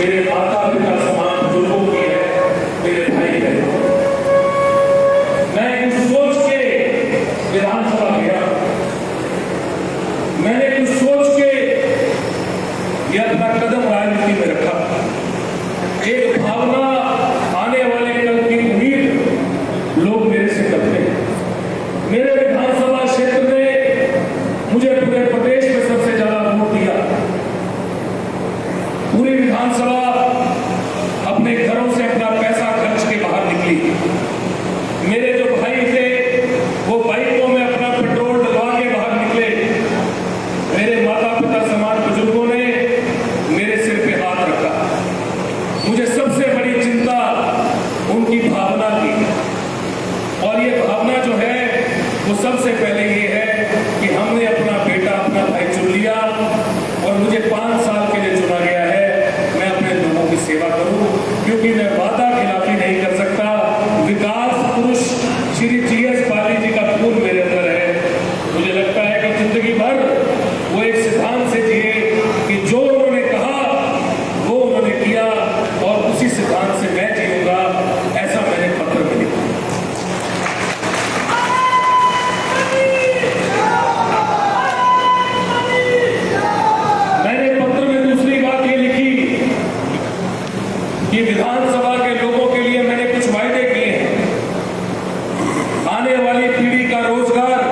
मेरे माता पिता समान बुजुर्गों की है, मेरे भाई बहनों। मैं कुछ सोच के विधानसभा गया, मैंने कुछ सोच के ये अपना कदम राजनीति में रखा। एक भावना, आने वाले कल की उम्मीद लोग मेरे से करते हैं। मेरे विधानसभा क्षेत्र ने मुझे पूरे प्रदेश में सबसे ज्यादा वोट दिया। पूरी विधानसभा अपने घरों से अपना पैसा खर्च के बाहर निकली। मेरे जो भाई थे वो बाइकों में अपना पेट्रोल डलवा के बाहर निकले। मेरे माता पिता समान बुजुर्गों ने मेरे सिर पे हाथ रखा। मुझे सबसे बड़ी चिंता उनकी भावना की, और ये भावना जो है वो सबसे पहले ये है कि हमने अपना बेटा, अपना भाई चुन लिया और मुझे 5 साल के लिए चुना गया है। मैं अपने लोगों की सेवा करूं, क्योंकि मैं वादा खिलाफी नहीं कर सकता। विकास पुरुष श्री जीएस बाली जी का फूल मेरे अंदर है। मुझे लगता है कि जिंदगी भर वो एक सिद्धांत से जिए कि जो उन्होंने कहा वो उन्होंने किया, और उसी सिद्धांत से मैं जीऊंगा। ऐसा मैंने पत्र में लिखा। मैंने पत्र में दूसरी बात ये लिखी कि विधानसभा के लोगों के लिए मैंने कुछ वायदे किए हैं। आने वाली पीढ़ी का रोजगार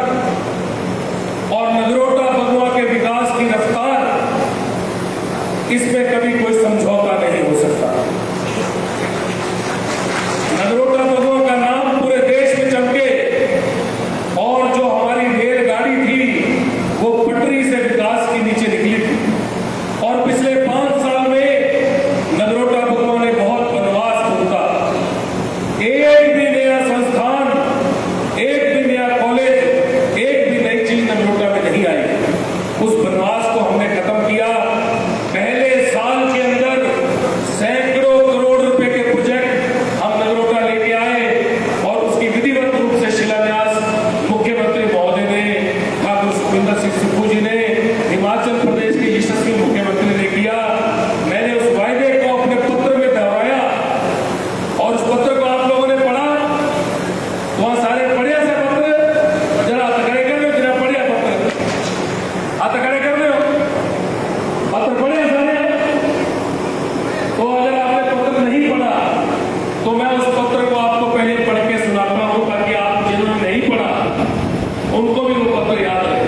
और नगरोटा बगुआ के विकास की रफ्तार, इसमें कभी कोई समझौता नहीं हो सकता। नगरोटा बगुआ का नाम पूरे देश में चमके, और जो हमारी रेलगाड़ी थी वो पटरी से विकास के नीचे निकली थी। और पिछले 5 साल में नगरोटा बगुआ ने बहुत वनवास भुगता। एक भी नया संस्थान, एक भी नया कॉलेज, एक भी नई चीज नगरोटा में नहीं आई। उस वनवास को हमने खत्म किया। पहले साल के अंदर सैकड़ों करोड़ रुपए के प्रोजेक्ट हम नगरोटा लेके आए, और उसकी विधिवत रूप से शिलान्यास मुख्यमंत्री महोदय ने, ठाकुर सुखविंदर सिंह सुक्खू जी ने, हिमाचल प्रदेश के यशस्वी मुख्यमंत्री ने किया। मैंने उस वायदे को अपने पत्र में दोहराया, और उस पत्र को आप लोगों ने पढ़ा। वहां सारे पढ़िया से पत्र, जरा हाथ खड़े कर लो, जरा पढ़िया पत्र, हाथ खड़े कर लो, पत्र पढ़िया सारे। तो अगर आपने पत्र नहीं पढ़ा तो मैं उस पत्र को आपको पहले पढ़ के सुनाता हूं, ताकि आप जिन्होंने नहीं पढ़ा उनको भी वो पत्र याद रहे।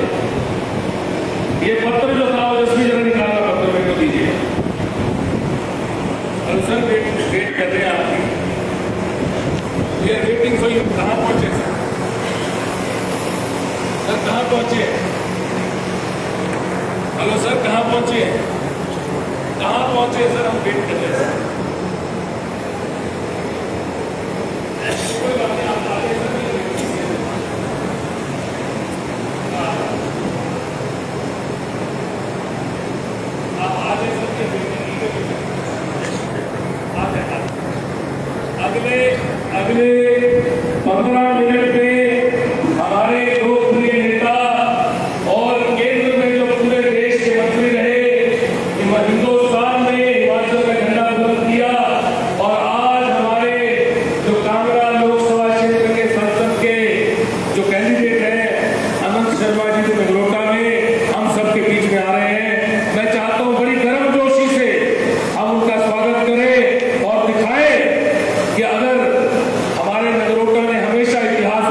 ये पत्र जो था वो जसवी जरा निकालना पत्र में को दीजिए। सर वेट कर रहे हैं आपकी, ये वेटिंग फॉर यू। कहाँ पहुंचे सर? सर कहाँ पहुंचे? हेलो सर, कहाँ पहुंचे? कहाँ पहुंचे सर? हम वेट कर रहे हैं। कोई बात नहीं, आप आगे सर। आप आगे सकते हैं। अगले 15 मिनट में हमारे लोकप्रिय नेता और केंद्र में जो पूरे देश के मंत्री रहे, हिंदुस्तान में हिमाचल में झंडा बुलंद किया, और आज हमारे जो कांगड़ा लोकसभा क्षेत्र के संसद के जो कैंडिडेट हैं अनंत शर्मा जी, जो नगरोटा में हम सबके बीच में आ रहे हैं। मैं चाहता हूं बड़ी गर्मजोशी से हम उनका स्वागत करें और दिखाएं कि अगर हमारे नगरोटा ने हमेशा इतिहास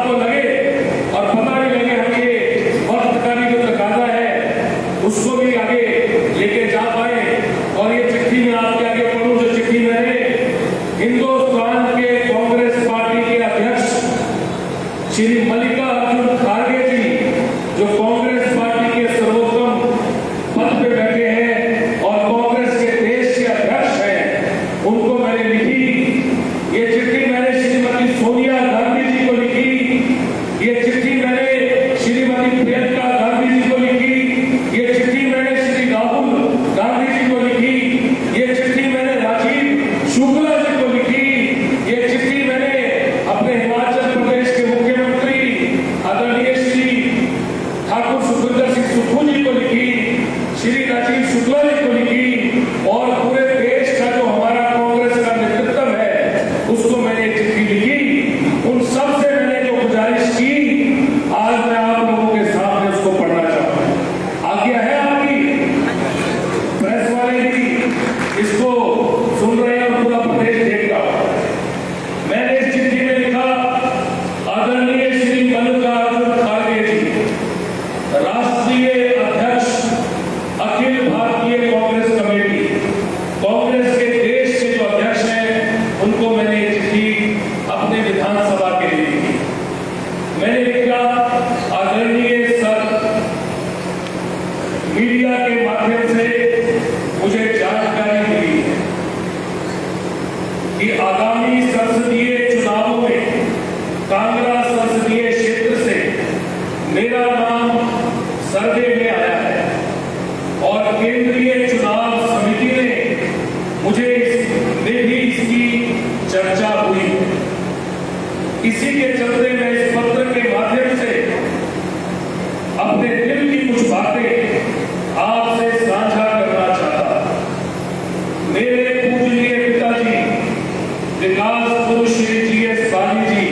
आपको लगे और पता भी लगे हम ये वक्त का भी जो तकाजा है उसको भी आगे लेके जा पाए। और ये चिट्ठी में आपके आगे पढ़ूं जो चिट्ठी मैंने हिंदुस्तान के कांग्रेस पार्टी के अध्यक्ष श्री मल्लिकार्जुन खड़गे जी, जो कांग्रेस पार्टी के सर्वोत्तम पद पे बैठे हैं और कांग्रेस के देश के अध्यक्ष हैं, उनको मैंने लिखी। ये चिट्ठी मैंने श्रीमती सोनिया गांधी जी को लिखी। ये चिट्ठी मैंने श्रीमती प्रियंका गांधी जी को लिखी। ये चिट्ठी मैंने श्री राहुल गांधी जी को लिखी। ये चिट्ठी मैंने राजीव शुक्ला जी को लिखी। ये चिट्ठी मैंने अपने हिमाचल प्रदेश के मुख्यमंत्री आदरणीय श्री ठाकुर सुखविंदर सिंह सुक्खू जी को लिखी, श्री राजीव शुक्ला जी को लिखी और पूरे देश का जो हमारा कांग्रेस का नेतृत्व है उसको मैंने चिट्ठी लिखी। उन सब से मैंने जो गुजारिश की आज मैं आप लोगों के सामने उसको पढ़ना चाहता हूं। आज्ञा है आपकी? प्रेस वाले भी इसको सुन रहे हैं और पूरा प्रदेश देख रहा है। मैंने इस चिट्ठी में लिखा, आदरणीय श्री मल्लिकार्जुन खड़गे जी, राष्ट्रीय अध्यक्ष अखिल भारतीय कांग्रेस कमेटी, कांग्रेस के देश के जो अध्यक्ष हैं उनको मैंने ये चिट्ठी अपने विधानसभा के लिए लिखी। मैंने लिखा, आदरणीय सर, मीडिया के माध्यम से मुझे जानकारी मिली है कि आगामी संसदीय चुनावों में कांगड़ा संसदीय क्षेत्र से मेरा नाम सर्वे में आया है और केंद्रीय चुनाव समिति ने मुझे में भी इसकी चर्चा हुई। इसी के चलते मैं इस पत्र के माध्यम से अपने दिल की कुछ बातें आपसे साझा करना चाहता। मेरे पूजनीय पिताजी विकास पुरुष श्री जीएस बाली जी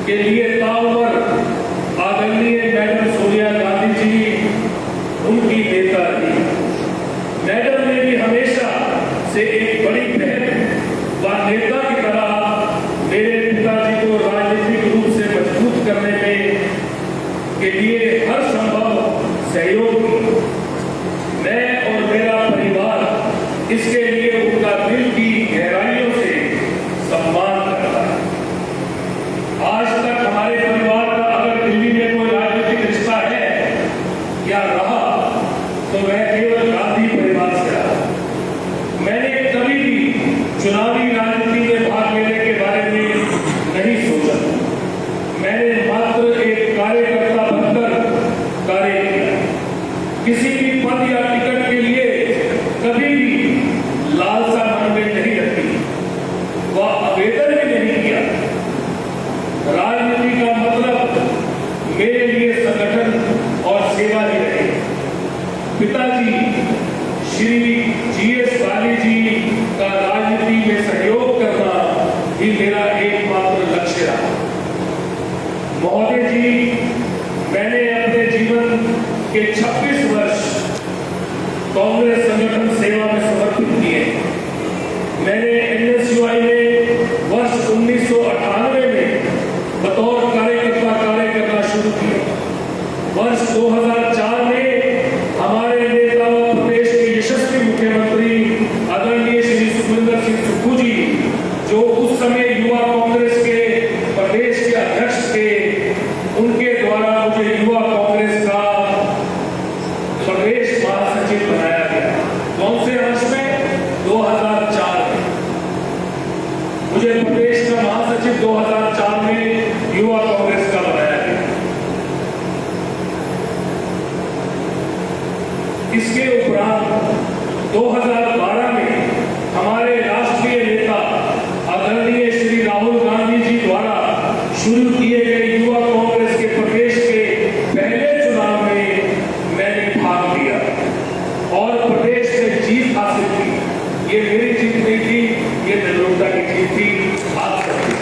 के लिए ताउवर आदरणीय मैडम सोनिया गांधी जी उनकी नेता थी। मैडम ने भी हमेशा से एक बड़ी बहन व नेता की तरह मेरे पिताजी को राजनीतिक रूप से मजबूत करने में के लिए हर संभव सहयोग की। मैं और मेरा परिवार इसके लिए उनका दिल की गहराइयों से सम्मान करता है। आज तक हमारे परिवार का अगर दिल्ली में कोई राजनीतिक रिश्ता है या रहा तो वह केवल गांधी परिवार से रहा। मैंने कभी भी चुनावी राजनीति में भाग लेने के बारे में नहीं सोचा। मैंने मात्र एक कार्यकर्ता बनकर कार्य किया। किसी भी पद या टिकट के लिए कभी भी लालसा मन में नहीं रखी व आवेदन भी नहीं किया। राजनीति का मतलब मेरे लिए संगठन और सेवा ही रहे। पिताजी श्री जीएस बाली जी का राजनीति में सहयोग करना ही मेरा एकमात्र लक्ष्य रहा। महोदय जी, मैंने अपने जीवन के 26 वर्ष कांग्रेस संगठन सेवा में समर्पित किए। मैंने एनएसयूआई में वर्ष 1998 में बतौर कार्यकर्ता कार्य करना शुरू किया। वर्ष 2004 में हमारे नेता व प्रदेश के यशस्वी मुख्यमंत्री आदरणीय श्री सुखविंदर सिंह सुक्खू जी, जो उस समय युवा कांग्रेस के प्रदेश के अध्यक्ष थे, उनके द्वारा मुझे युवा कांग्रेस का प्रदेश महासचिव बनाया गया। कौन से वर्ष में? 2004 में मुझे प्रदेश का महासचिव 2004 में युवा कांग्रेस का बनाया गया। इसके उपरांत 2012 में हमारे राष्ट्रीय नेता आदरणीय श्री राहुल गांधी जी द्वारा शुरू किए गए युवा कांग्रेस के प्रदेश के पहले चुनाव में मैंने भाग लिया और प्रदेश में जीत हासिल की। ये मेरी जीत नहीं थी, ये निर्लोकता की जीत थी, आप सबकी।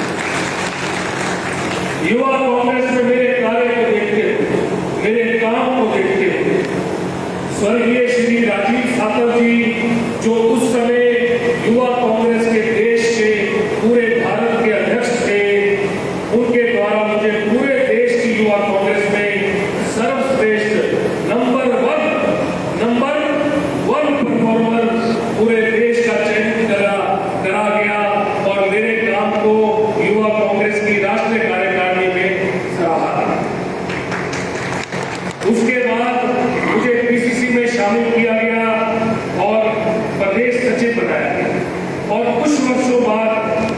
युवा कांग्रेस में मेरे कार्य को देखते हुए, मेरे काम को देखते हुए स्वर्गीय श्री राजीव सातव जी, उसके बाद मुझे पीसीसी में शामिल किया गया और प्रदेश सचिव बनाया गया और कुछ वर्षों बाद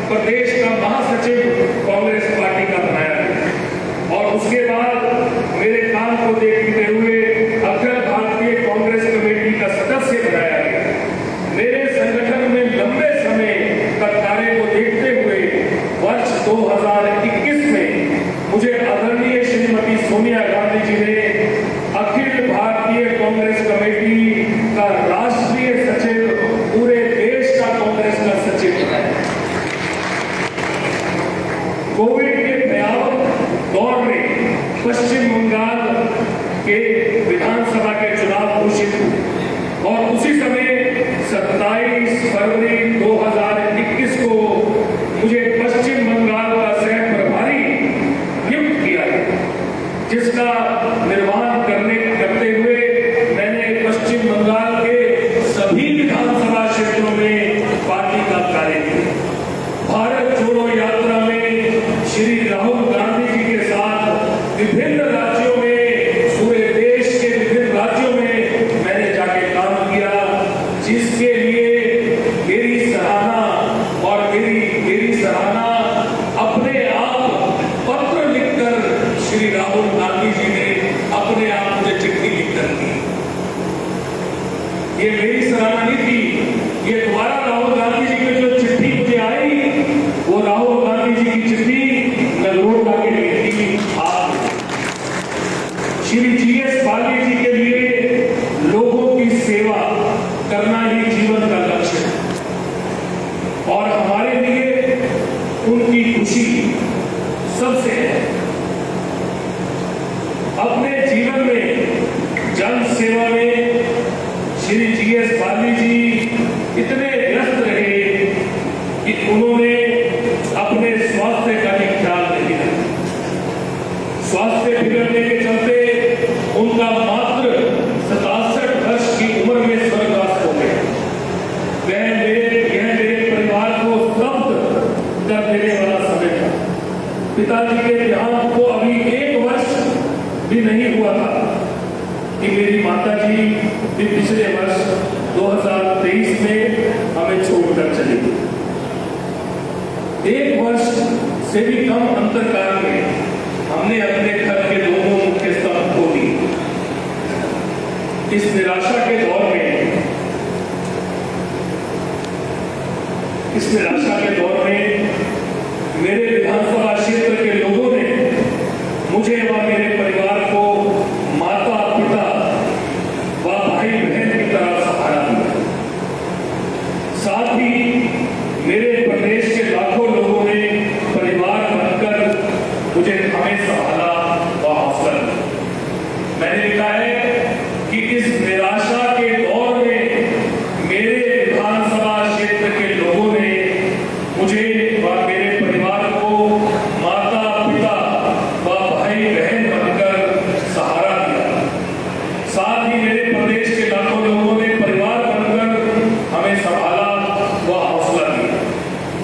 प्रदेश का महासचिव कांग्रेस पार्टी का बनाया गया और उसके बाद मेरे काम को देखते हुए अखिल भारतीय कांग्रेस कमेटी का सदस्य बनाया गया। मेरे संगठन में लंबे समय तक कार्य को देखते हुए वर्ष 2021 में मुझे आदरणीय श्रीमती सोनिया गांधी जी ने अखिल भारतीय कांग्रेस कमेटी का राष्ट्रीय सचिव, पूरे देश का कांग्रेस का सचिव बनाया। कोविड के भयावह दौर में पश्चिम बंगाल के विधानसभा के चुनाव घोषित हुए और उसी समय 27 फरवरी 2021 को मुझे पश्चिम बंगाल का सह प्रभारी नियुक्त किया गया, जिसका निर्वहन करते हुए मैंने पश्चिम बंगाल के सभी विधानसभा क्षेत्रों में पार्टी का कार्य किया। भारत जोड़ो यात्रा में श्री राहुल गांधी जी के साथ विभिन्न राज्यों में, पूरे देश के विभिन्न राज्यों में मैंने जाके काम किया, जिसके लिए मेरी सराहना और मेरी सराहना अपने आप पत्र लिखकर श्री राहुल गांधी जी ने अपने आप मुझे चिट्ठी लिखकर दी। ये मेरी सराहना नहीं थी, ये दोबारा राहुल गांधी जी की जो चिट्ठी मुझे आई, वो राहुल गांधी जी की चिट्ठी नगरोटा के लिए थी। आप श्री जीएस बाली जी के लिए लोगों की सेवा करना ही जीवन का लक्ष्य है और हमारे लिए उनकी खुशी सबसे है। अपने जीवन में जन सेवा में श्री जीएस बाली जी इतने व्यस्त रहे कि उन्होंने अपने स्वास्थ्य का भी ख्याल नहीं रखा। स्वास्थ्य बिगड़ने के चलते उनका मात्र 67 वर्ष की उम्र में स्वर्गवास हो गया। यह मेरे परिवार को स्तब्ध कर देने वाला समय था। पिताजी के देहांत को अभी 1 वर्ष भी नहीं हुआ था कि मेरी माताजी भी पिछले वर्ष 2023 में हमें छोड़कर चली गई। 1 वर्ष से भी कम अंतरकाल में हमने अपने घर के दोनों मुख्य स्तंभ खो दिए। इस निराशा के दौर में मेरे विधानसभा क्षेत्र के लोगों ने मुझे व मेरे परिवार को माता पिता व भाई बहन की तरह सहारा दिया। साथ ही मेरे प्रदेश के लाखों लोगों ने परिवार बनकर मुझे हमें संभाला व हौसला दिया। मैंने लिखा है कि इस निराशा के दौर में मेरे विधानसभा क्षेत्र के लोगों ने मुझे व मेरे परिवार को माता पिता व भाई बहन बनकर सहारा दिया। साथ ही मेरे प्रदेश के लाखों लोगों ने परिवार बनकर हमें संभाला व हौसला दिया,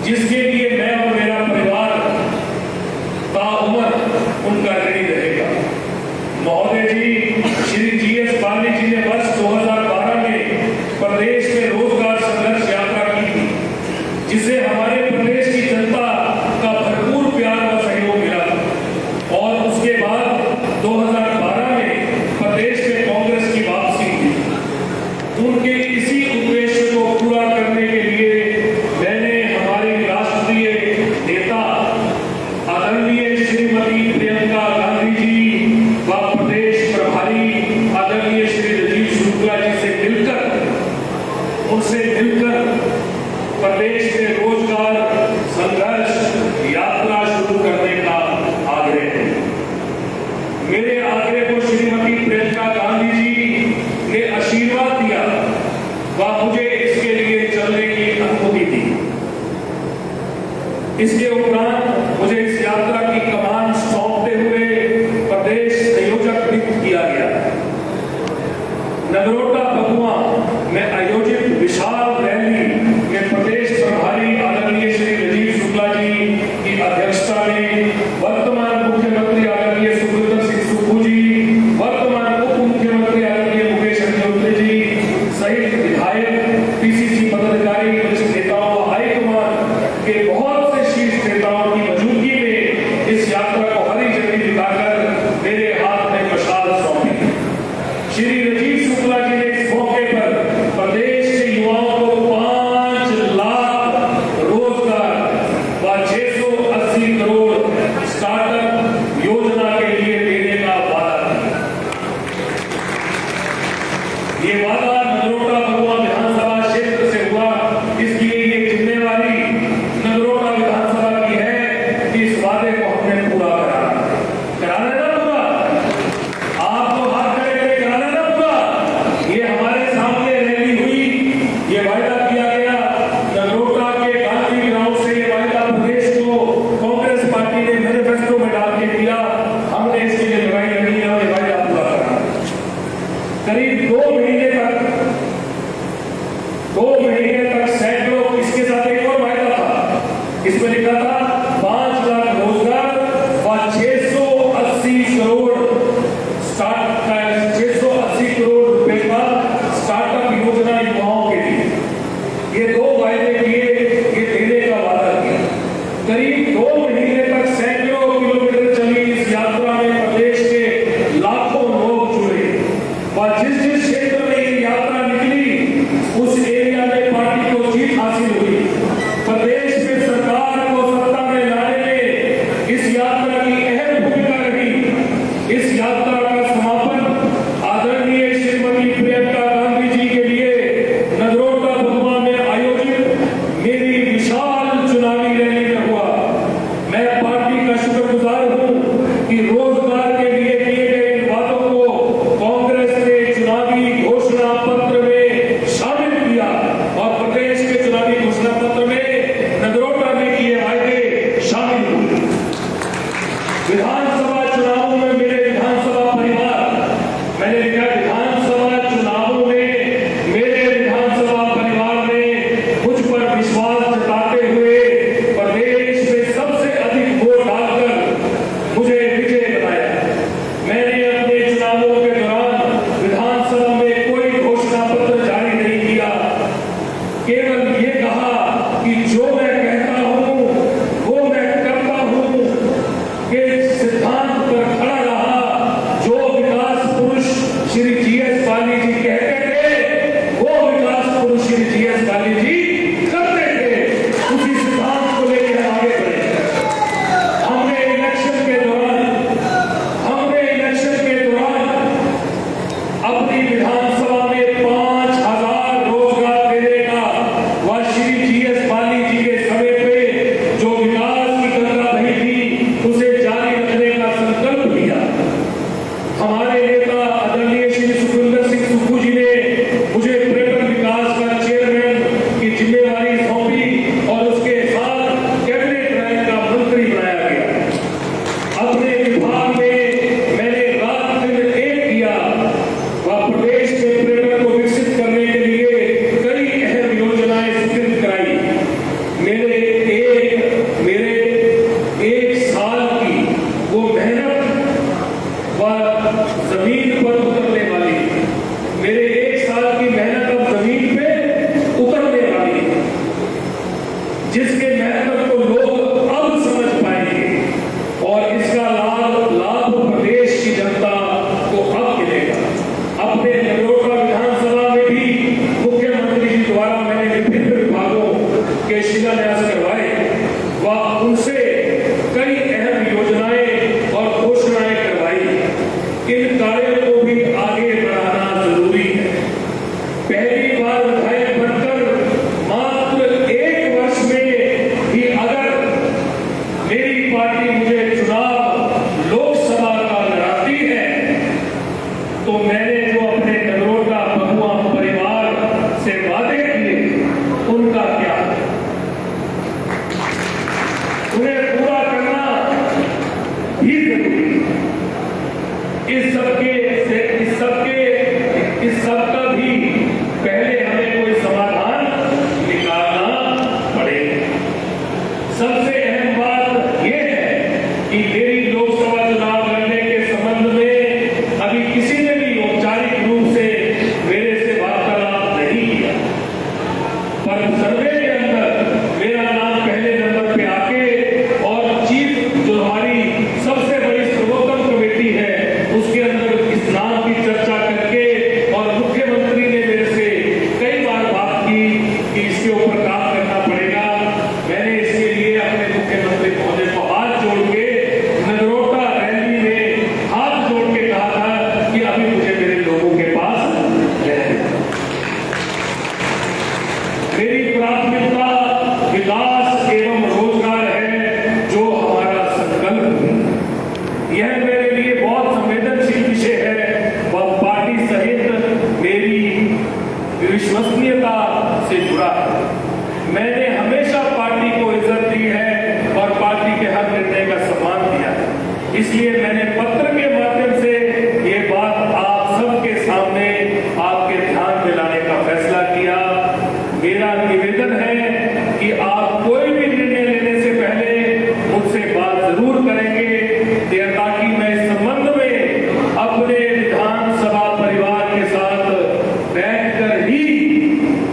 जिसके लिए मैं और मेरा परिवार ताउम्र उनका ऋणी रहेगा। महोदय जी, श्री जीएस बाली जी ने वर्ष 2012 में प्रदेश में रोजगार संघर्ष यात्रा की थी, जिसे हमारे प्रदेश की जनता का भरपूर प्यार व सहयोग मिला और उसके बाद 2012 में प्रदेश में कांग्रेस की वापसी हुई। उनके इसी उद्देश्य को पूरा करने के लिए मैंने हमारे राष्ट्रीय नेता आदरणीय श्रीमती प्रियंका गांधी जी व प्रदेश प्रभारी आदरणीय श्री राजीव शुक्ला जी से मिलकर प्रदेश में रोजगार संघर्ष यात्रा शुरू करने का आग्रह है। मेरे आग्रह को श्रीमती प्रियंका गांधी जी ने आशीर्वाद दिया व मुझे इसके लिए चलने की अनुमति दी। इसके उपरांत मुझे इस यात्रा की कमान सौंपते हुए प्रदेश संयोजक नियुक्त किया गया। नगरोटा भगुआ में आयोजित विशाल रैली में प्रदेश प्रभारी आदरणीय श्री राजीव शुक्ला जी की अध्यक्षता में वर्तमान मुख्यमंत्री आदरणीय सुखविंदर सिंह सुक्खू जी, वर्तमान मेरे हाथ में मशाल सौंपी। श्री राजीव शुक्ला जी ने इस मौके पर प्रदेश के युवाओं को 5 लाख रोजगार व 680 करोड़ स्टार्टअप योजना के लिए देने का वादा किया। ये वादा नगरोटा भगवा विधानसभा क्षेत्र से हुआ, इसलिए ये जिम्मेवारी नगरोटा विधानसभा की है कि इस वादे को हमने पूरा कराना है ना पूरा। आपको हाथ खड़े करके कराना ना पूरा। ये हमारे सामने रैली हुई, ये वायदा किया गया नगरोटा के गांधी ग्राउंड से। ये वायदा प्रदेश को कांग्रेस पार्टी ने मैनिफेस्टो में डाल के दिया। हमने इसके लिए लड़ाई लड़ी है और ये वायदा पूरा करा। करीब 2 महीने तक सैकड़ों, इसके साथ एक और वायदा था, इसमें लिखा था 5 लाख रोजगार व 680 करोड़ रुपए का स्टार्टअप योजना युवाओं के लिए। ये 2 वायदे किए, ये देने का वादा किया। करीब 2 महीने तक सैकड़ों किलोमीटर चली इस यात्रा में प्रदेश के लाखों लोग जुड़े व जिस क्षेत्र में ये यात्रा निकली उस एरिया में पार्टी को जीत हासिल हुई। प्रदेश में सरकार को सत्ता में लाने में इस यात्रा की अहम भूमिका रही। इस यात्रा का समापन आदरणीय श्रीमती प्रियंका गांधी जी के लिए नगरोटा भगवा में आयोजित मेरी विशाल चुनावी रैली में हुआ। मैं पार्टी का शुक्रगुजार हूं कि रोजगार के लिए किए गए वादों को कांग्रेस ने चुनावी घोषणा पत्र में शामिल किया और प्रदेश के चुनावी घोषणा पत्र में नगरोटा में किए वायदे शामिल हुए। विधानसभा चुनावों में मेरे विधानसभा परिवार, मैंने लिखा विधानसभा चुनावों में मेरे विधानसभा परिवार ने मुझ पर विश्वास जताते हुए प्रदेश में सबसे अधिक वोट डालकर मुझे विजय बनाया। मैंने अपने चुनावों के दौरान विधानसभा में कोई घोषणा पत्र जारी नहीं किया, केवल ये कहा कि जो मैं कहता हूं वो मैं करता हूं, के सिद्धांत पर खड़ा रहा। जो विकास पुरुष श्री जीएस बाली जी कहते थे वो विकास पुरुष श्री जीएस बाली जी करते थे। उसी सिद्धांत को लेकर आगे बढ़े। हमने इलेक्शन के दौरान अपनी विधानसभा में 5,000 रोजगार देने का व श्री जीएस बाली जी के समय पे जो विकास की गंगा बही थी उसे जारी रखने का संकल्प लिया। हमारे नेता आदरणीय श्री सुखविंदर सिंह सुक्खू जी ने मुझे पर्यटन विकास का चेयरमैन की जिम्मेवारी सौंपी और उसके साथ कैबिनेट रैंक का मंत्री बनाया गया। अपने विभाग में मैंने रात दिन एक किया व प्रदेश में पर्यटन को विकसित करने के लिए कई अहम योजनाएं स्वीकृत कराई। मेरे एक साल की वो मेहनत व जमीन पर उतरने वाली, मेरे 1 साल की मेहनत अब जमीन पे उतरने वाली है, जिसके मेहनत को लोग अब समझ पाएंगे और इसका लाभ प्रदेश की जनता को अब मिलेगा। अपने नगरोटा विधानसभा में भी मुख्यमंत्री जी द्वारा मैंने विभिन्न विभागों के शिलान्यास करवाए व उनसे कई अहम योजनाएं और घोषणाएं करवाई। इन कार्यों को भी लिए बहुत संवेदनशील विषय है, वह पार्टी सहित मेरी विश्वसनीयता से जुड़ा है। मैंने हमेशा पार्टी को इज्जत दी है और पार्टी के हर निर्णय का सम्मान दिया है। इसलिए मैंने पत्र के माध्यम से ये बात आप सबके सामने आपके ध्यान में लाने का फैसला किया। मेरा निवेदन है कि आप कोई भी निर्णय लेने से पहले मुझसे बात जरूर करेंगे, ताकि मैं इस संबंध में अपने विधानसभा परिवार के साथ बैठकर ही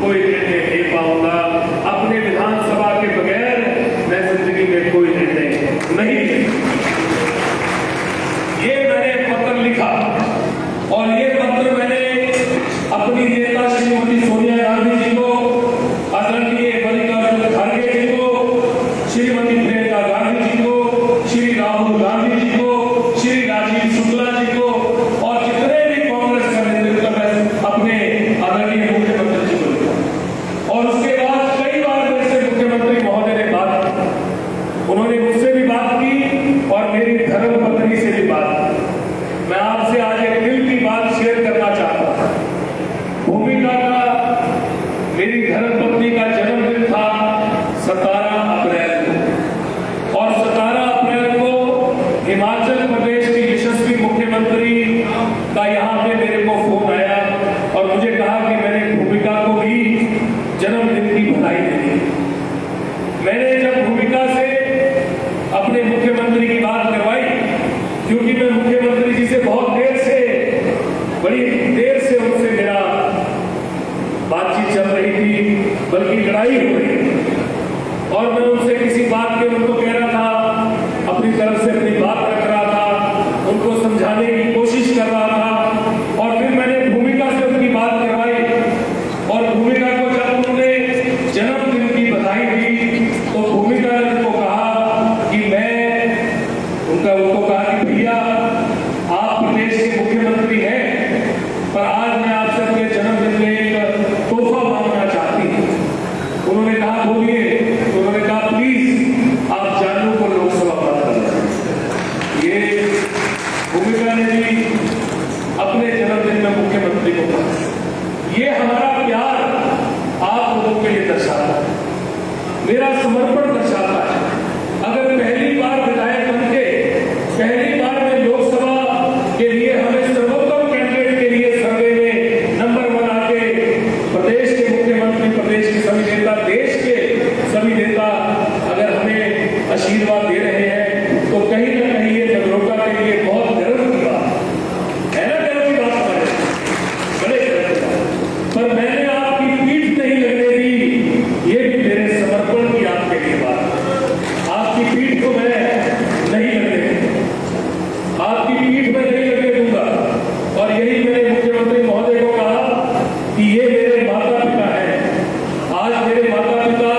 कोई निर्णय ले पाऊंगा। अपने विधानसभा के बगैर मैं जिंदगी में कोई निर्णय नहीं ले। ये मैंने पत्र लिखा और ये पत्र मैंने अपनी नेता श्रीमती सोनिया गांधी जी को, आदरणीय मल्लिकार्जुन खड़गे जी को, श्रीमती प्रियंका गांधी जी को, श्री राहुल गांधी जी को, श्री राजीव शुक्ला जी को और जितने भी कांग्रेस का नेतृत्व है अपने आदरणीय मुख्यमंत्री जी को लिखा। और उसके बाद कई बार मेरे से मुख्यमंत्री महोदय ने बात की, उन्होंने मुझसे भी बात की और मेरी धर्मपत्नी से भी बात की। मैं आपसे आज एक दिल की बात शेयर करना चाहता हूं। भूमिका का मेरी धर्मपत्नी का जन्मदिन था 17 अप्रैल को और 17 अप्रैल को हिमाचल प्रदेश की यशस्वी मुख्यमंत्री का यहाँ पे मेरे को फोन आया और मुझे कहा कि मैंने भूमिका को भी जन्मदिन की बधाई दी। मैंने जब भूमिका से अपने मुख्यमंत्री की बात करवाई, क्योंकि मैं मुख्यमंत्री जी से बहुत बड़ी देर से उनसे मेरा बातचीत चल रही थी, बल्कि लड़ाई हो रही थी और मैं उनसे किसी बात के उनको कह रहा था, अपनी तरफ से अपनी बात रख रहा था, उनको समझाने की कोशिश कर रहा था। और फिर मैंने भूमिका से उनकी बात करवाई और भूमिका को जब उन्होंने जन्मदिन की बधाई दी तो भूमिका ने उनको कहा कि उनको कहा कि भैया आप प्रदेश के मुख्यमंत्री हैं, पर आज मैं आपसे अपने जन्मदिन में एक तोहफा मांगना चाहती हूँ। उन्होंने कहा बोलिए, तो उन्होंने कहा प्लीज आप जानू को लोकसभा मत करें। ये भूमिका ने भी अपने जन्मदिन में मुख्यमंत्री को कहा। ये हमारा प्यार आप लोगों के लिए दर्शाता है, मेरा समर्पण दर्शाता है। अगर पहली बार विधायक बन के पहली बार में लोकसभा के लिए हमें सर्वोत्तम कैंडिडेट के लिए सर्वे में नंबर 1 आके प्रदेश के मुख्यमंत्री, प्रदेश के सभी नेता, देश के सभी नेता अगर हमें आशीर्वाद दे रहे हैं तो कहीं ना कहीं ये जगरोटा के लिए बहुत गर्व की बात है ना, गर्व की बात हमारे बड़े गर्व की बात। पर मैंने आपकी पीठ नहीं लगने दी, ये भी मेरे समर्पण की आपके लिए बात है। आपकी पीठ को मैं नहीं लगने दूंगा, आपकी पीठ में नहीं लगने दूंगा। और यही मैंने मुख्यमंत्री महोदय को कहा कि ये मेरे माता पिता हैं। आज मेरे माता पिता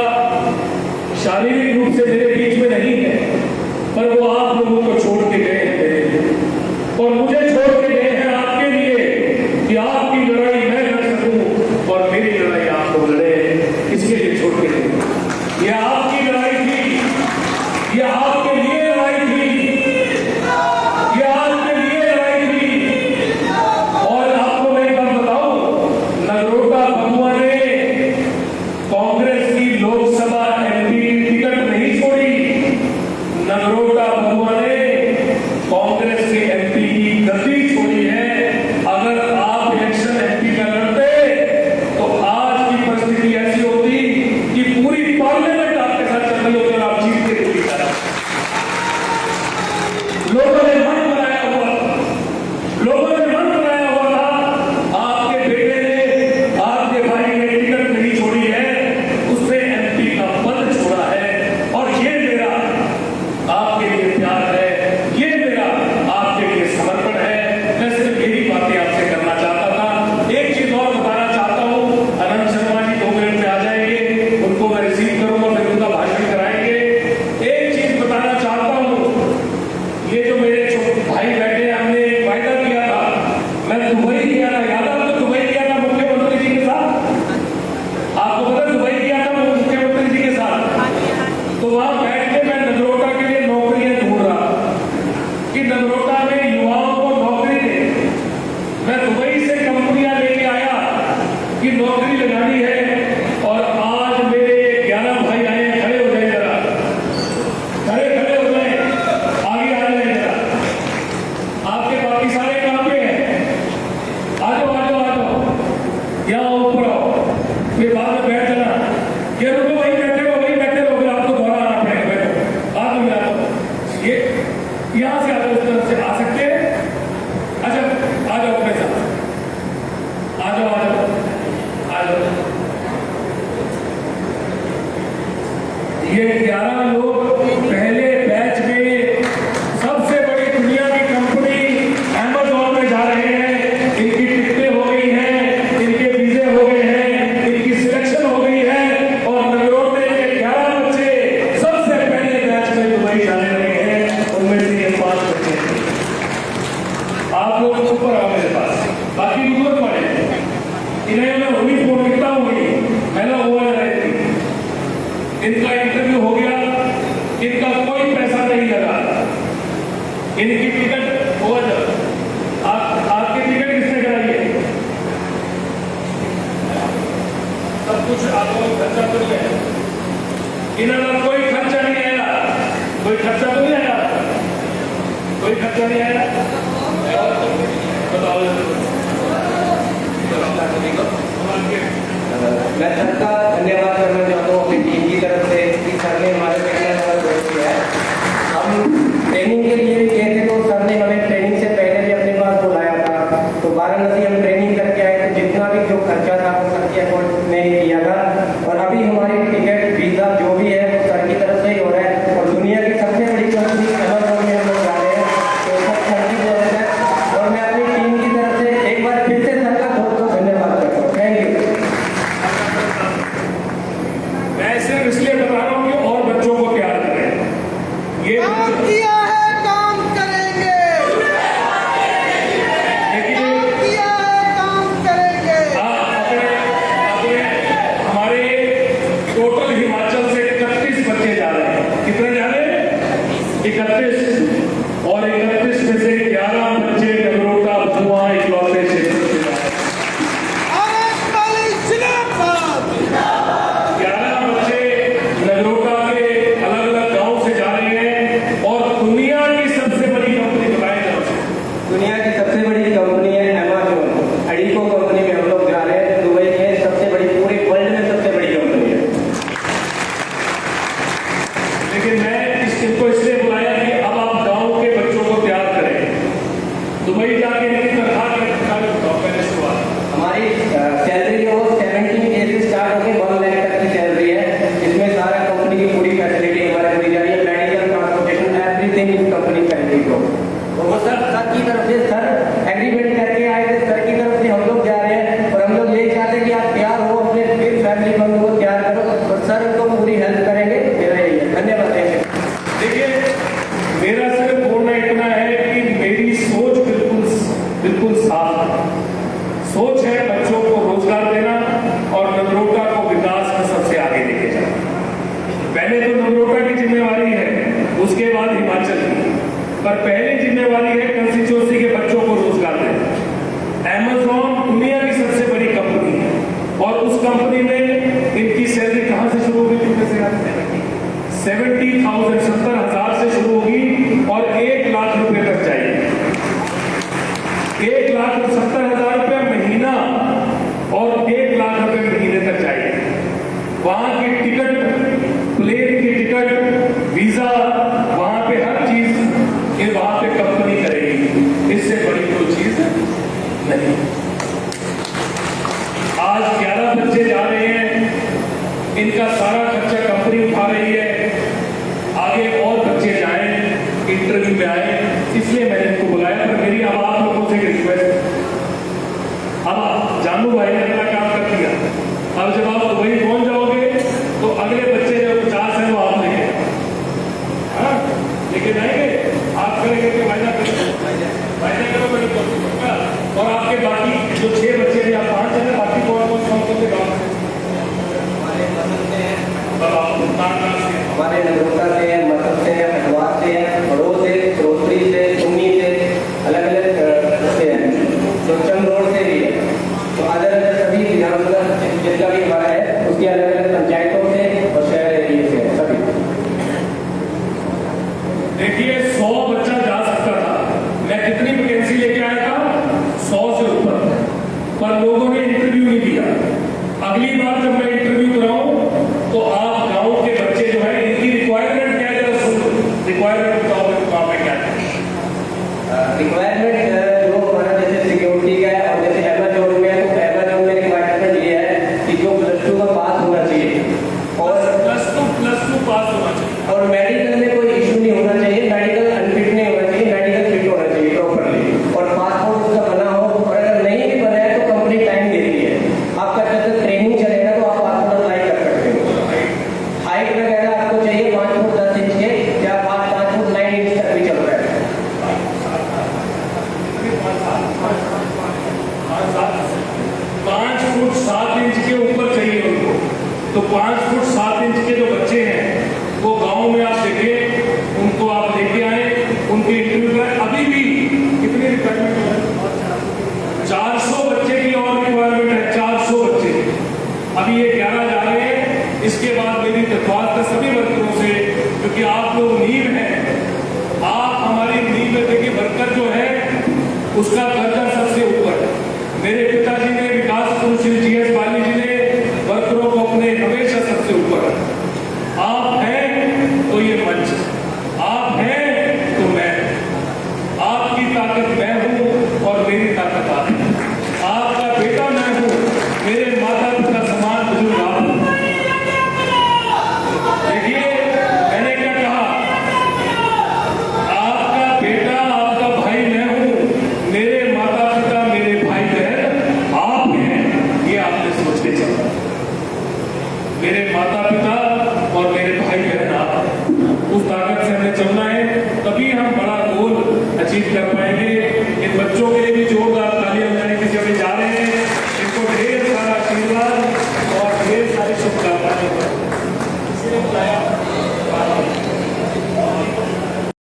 शारीरिक रूप से मेरे बीच में नहीं है, पर वो आप लोगों को छोड़ के गए हैं और मुझे छोड़ के गए हैं आपके लिए कि आपकी लड़ाई मैं लड़ सकूं और मेरी लड़ाई आप लोग लड़े। इसके लिए छोड़ के गए। ये आपकी लड़ाई थी, ये आपके लिए लड़ाई थी, ये आपके लिए लड़ाई थी और आप लोग ऊपर आओ मेरे पास, बाकी बुजुर्ग पड़े इन्हें मैं उन्हीं फोन लिखता हूँ, हेलो हुआ रहती, इनका इंटरव्यू हो गया, इनका कोई पैसा नहीं लगा, इनकी टिकट हुआ जब आपकी टिकट किसने कराई है? सब कुछ आप लोग खर्चा कर गए, इन्होंने कोई खर्चा नहीं आया, कोई खर्चा तो नहीं आया, कोई खर्चा नहीं आया, बताओ। मैं सर का धन्यवाद करना चाहता हूँ अपनी टीम की तरफ से कि सर ने हमारे किया है। हम ट्रेनिंग के लिए भी गए थे तो सर ने हमें ट्रेनिंग से पहले भी अपने पास बुलाया था, तो वाराणसी हम ट्रेनिंग करके आए तो जितना भी जो खर्चा था वो सर के अकाउंट में ही किया था, और अभी हमारी टिकट वीज़ा जो भी है वो सर की तरफ से ही हो रहा है, और दुनिया की सबसे बड़ी कंपनी अमेज़न में हम लोग जा रहे हैं, तो सब सर की तरफ है। और मैं अपनी टीम की तरफ से एक बार फिर से सर का बहुत बहुत धन्यवाद करता हूँ। Thank you. मैं सिर्फ इसलिए बता रहा हूँ कि और बच्चों को तैयार करें, ये काम किया है काम करेंगे, काम किया है काम करेंगे। अपने हमारे टोटल हिमाचल से 31 बच्चे जा रहे हैं, कितने जा रहे हैं? 31, और 31 में से 11 बच्चे नगरोटा धुआं इकलौते क्षेत्र से जा रहे हैं। जिंदाबाद। 11 बच्चे नगरोटा के अलग अलग गांव से जा रहे हैं, और दुनिया की सबसे बड़ी कंपनी बताई जा रही है, दुनिया की सबसे बड़ी कंपनी है अमेज़न, अडीको कंपनी में हम लोग जा रहे हैं। दुबई में सबसे बड़ी, पूरे वर्ल्ड में सबसे बड़ी कंपनी है। लेकिन मैं इनको इसलिए बुलाया कि अब आप गांव के बच्चों को तैयार करें। दुबई जाके इनकी तनख्वाह पहले शुरुआत, हमारी सैलरी जो 70K से स्टार्ट होकर 1 लाख तक की सैलरी है, इसमें सारा कंपनी की पूरी फैसिलिटी हमारे दी जा रही है, मेडिकल, ट्रांसपोर्टेशन, एवरीथिंग इस कंपनी फैसिलिटी को। तो वो सर की तरफ से सर एग्रीमेंट करके आए थे, सर की तरफ से हम लोग जा रहे हैं, और हम लोग यही चाहते हैं कि आप तैयार हो, अपने फिर फैमिली मेंबर को तैयार करो, और सर उनको पूरी हेल्प करेंगे। मेरा यही है, धन्यवाद। देखिए मेरा सिर्फ बोलना इतना है कि मेरी सोच बिल्कुल साफ है। सोच है बच्चों को रोजगार देना और नगरोटा को विकास में सबसे आगे लेके जाना। पहले तो नगरोटा की जिम्मेवारी है, उसके बाद हिमाचल की, पर पहली जिम्मेवारी है कंस्टिट्यूएंसी के बच्चों को रोजगार देना। अमेज़न दुनिया की सबसे बड़ी कंपनी है, और उस कंपनी में इनकी सैलरी कहां से शुरू होगी? कितने से? 70,000, 70,000 से शुरू होगी और 1 लाख रुपए तक जाएगी। 1,70,000 रुपए महीना और 1 लाख रुपए महीने तक जाएगी। वहां की टिकट, प्लेन की टिकट, वीजा, वहां पे हर चीज ये वहां पे कंपनी करेगी, इससे बड़ी कोई चीज नहीं। आज 11 बच्चे जा रहे हैं, इनका सारा खर्चा कंपनी उठा रही है, आगे और बच्चे जाएं, इंटरव्यू में आए, इसलिए मैंने इनको बुलाया। पर मेरी अब आप लोगों से रिक्वेस्ट, अब जानू भाई ने अपना काम कर दिया, अब जब आप दुबई पहुंच जाओगे तो अगले बच्चे जो 50 हैं वो आप लेके लेकिन आएंगे, आप करेंगे कि वायदा करो मेरे को, और आपके बाकी जो 6 बच्चे हैं या 5 हैं, बाकी कौन से गाँव से? हमारे नगरोटा से हैं, मसद से हैं, हटवार से हैं, बड़ोद से, फिरोजपुरी से, सुन्नी से, अलग अलग से हैं, तो चंद रोड से भी है, तो अलग अलग सभी विधानसभा जितना भी हमारा है उसकी अलग अलग पंचायतों से और शहर एरिया से है सभी। देखिए 100 बच्चा जा सकता था, मैं कितनी वैकेंसी लेके आया था? 100 से ऊपर, पर लोगों ने इंटरव्यू नहीं दिया। अगली बार जब मैं इंटरव्यू कराऊं तो आप गांव के बच्चे जो है, इनकी रिक्वायरमेंट क्या है जरा तो 5 फुट 7 इंच के जो बच्चे हैं वो गांव में आप देखें, उनको आप लेके आए, उनके इंटरव्यू कराए। अभी भी कितनी रिक्वायरमेंट है? 400 बच्चे की और रिक्वायरमेंट है, 400 बच्चे। अभी ये 11 जा रहे हैं। इसके बाद मेरी दरख्वास्त है सभी वर्करों से, क्योंकि आप लोग नींव हैं, आप हमारी नींव में देखिए, वर्कर जो है उसका दर्जा सबसे ऊपर है। मेरे पिताजी ने, विकास गुरु श्री GS बाली जी ने वर्करों को अपने हमेशा सबसे ऊपर रखा। आप हैं तो ये मंच, आप हैं तो मैं, आपकी ताकत मैं हूं और मेरी ताकत आप हैं। आपका बेटा मैं हूं, मेरे माता पिता समान बुजुर्ग आप हैं। देखिए मैंने क्या कहा, आपका बेटा आपका भाई मैं हूं, मेरे माता पिता मेरे भाई बहन आप हैं। ये आपने सोच के चलना, मेरे माता पिता और मेरे भाई बहन आप हैं। उस ताकत से हमें चलना है, तभी हम बड़ा गोल अचीव कर पाएंगे।